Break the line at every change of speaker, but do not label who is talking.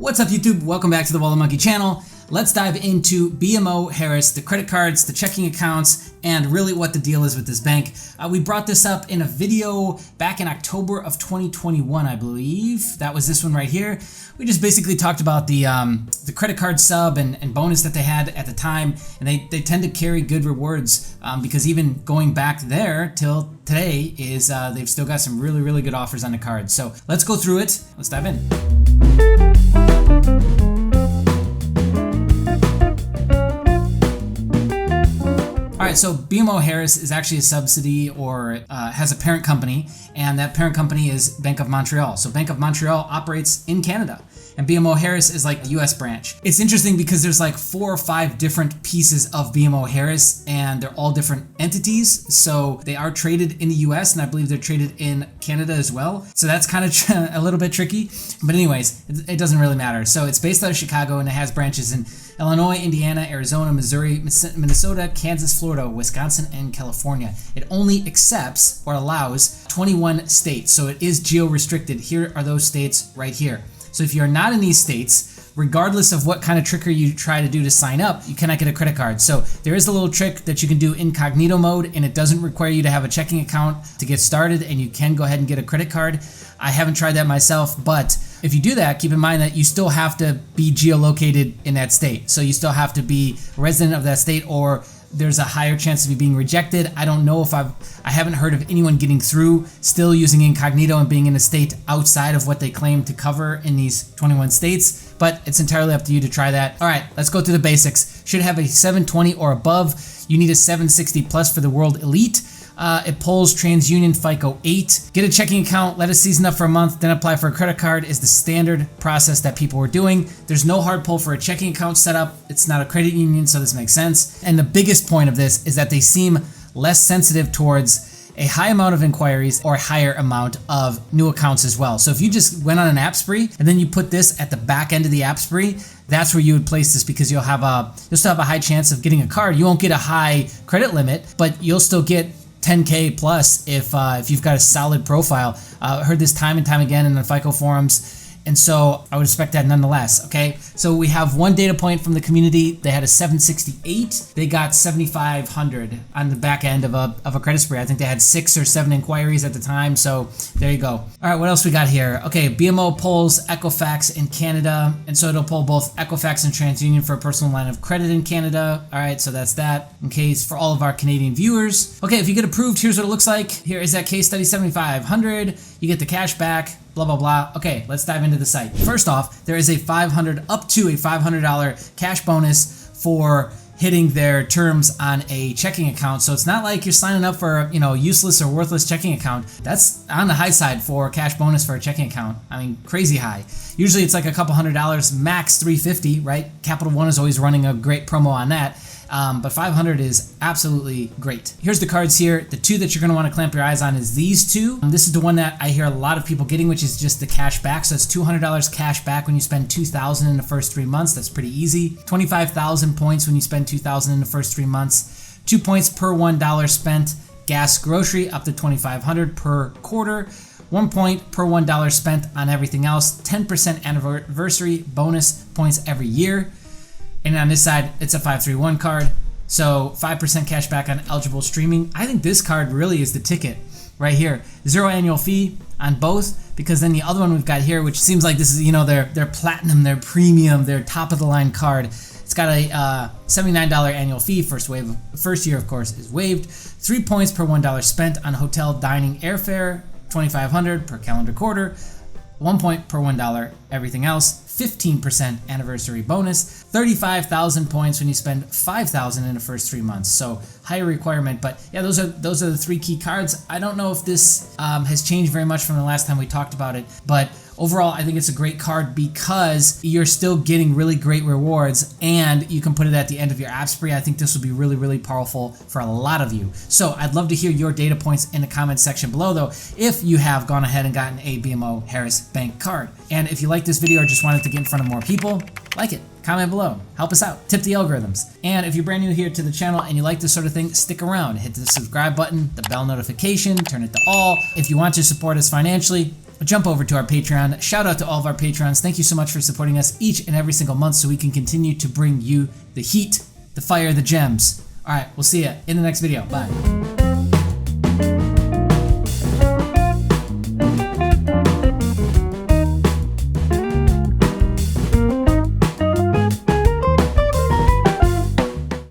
What's up YouTube? Welcome back to the Wallet Monkey channel. Let's dive into BMO Harris, the credit cards, the checking accounts, and really what the deal is with this bank. We brought this up in a video back in October of 2021, I believe. That was this one right here. We just basically talked about the credit card sub and bonus that they had at the time, and they tend to carry good rewards because even going back there till today is they've still got some really good offers on the cards. So let's go through it. Let's dive in. Alright, so BMO Harris is actually a subsidy or has a parent company, and that parent company is Bank of Montreal. So Bank of Montreal operates in Canada, and BMO Harris is like the US branch. It's interesting because there's like 4 or 5 different pieces of BMO Harris, and they're all different entities. So they are traded in the US, and I believe they're traded in Canada as well. So that's kind of a little bit tricky. But anyways, it doesn't really matter. So it's based out of Chicago, and it has branches in Illinois, Indiana, Arizona, Missouri, Minnesota, Kansas, Florida, Wisconsin, and California. It only accepts or allows 21 states. So it is geo-restricted. Here are those states right here. So if you're not in these states, regardless of what kind of trickery you try to do to sign up, you cannot get a credit card. So there is a little trick that you can do incognito mode, and it doesn't require you to have a checking account to get started, and you can go ahead and get a credit card. I haven't tried that myself, but if you do that, keep in mind that you still have to be geolocated in that state. So you still have to be a resident of that state, or there's a higher chance of you being rejected. I don't know if I haven't heard of anyone getting through still using incognito and being in a state outside of what they claim to cover in these 21 states, but it's entirely up to you to try that. All right, let's go through the basics. Should have a 720 or above. You need a 760 plus for the World Elite. It pulls TransUnion FICO 8. Get a checking account, let it season up for a month, then apply for a credit card is the standard process that people were doing. There's no hard pull for a checking account setup. It's not a credit union, so this makes sense. And the biggest point of this is that they seem less sensitive towards a high amount of inquiries or a higher amount of new accounts as well. So if you just went on an app spree and then you put this at the back end of the app spree, that's where you would place this, because you'll still have a high chance of getting a card. You won't get a high credit limit, but you'll still get 10K plus if you've got a solid profile. I heard this time and time again in the FICO forums, and so I would expect that nonetheless. Okay, so we have one data point from the community. They had a 768. They got 7,500 on the back end of a credit spree. I think they had 6 or 7 inquiries at the time. So there you go. All right, what else we got here? Okay, BMO pulls Equifax in Canada, and so it'll pull both Equifax and TransUnion for a personal line of credit in Canada. All right, so that's that. In case for all of our Canadian viewers. Okay, if you get approved, here's what it looks like. Here is that case study 7,500. You get the cash back. Blah, blah, blah. Okay, let's dive into the site. First off, there is up to a $500 cash bonus for hitting their terms on a checking account. So it's not like you're signing up for, useless or worthless checking account. That's on the high side for cash bonus for a checking account. I mean, crazy high. Usually it's like a couple $100, max $350, right? Capital One is always running a great promo on that. But 500 is absolutely great. Here's the cards here. The 2 that you're going to want to clamp your eyes on is these 2. This is the one that I hear a lot of people getting, which is just the cash back. So it's $200 cash back when you spend $2,000 in the first 3 months. That's pretty easy. 25,000 points when you spend $2,000 in the first 3 months. 2 points per $1 spent gas grocery, up to 2,500 per quarter. 1 point per $1 spent on everything else. 10% anniversary bonus points every year. And on this side, it's a 531 card. So 5% cash back on eligible streaming. I think this card really is the ticket right here. 0 annual fee on both, because then the other one we've got here, which seems like this is, their platinum, their premium, their top of the line card. It's got a $79 annual fee. First year, of course, is waived. 3 points per $1 spent on hotel, dining, airfare. 2,500 per calendar quarter. 1 point per $1 everything else. 15% anniversary bonus, 35,000 points when you spend 5,000 in the first 3 months. So higher requirement, but yeah, those are the 3 key cards. I don't know if this has changed very much from the last time we talked about it, but overall, I think it's a great card because you're still getting really great rewards, and you can put it at the end of your app spree. I think this will be really powerful for a lot of you. So I'd love to hear your data points in the comment section below, though, if you have gone ahead and gotten a BMO Harris Bank card. And if you like this video or just wanted to get in front of more people, like it, comment below, help us out, tip the algorithms. And if you're brand new here to the channel and you like this sort of thing, stick around, hit the subscribe button, the bell notification, turn it to all. If you want to support us financially, jump over to our Patreon. Shout out to all of our patrons. Thank you so much for supporting us each and every single month so we can continue to bring you the heat, the fire, the gems. All right, we'll see you in the next video. Bye.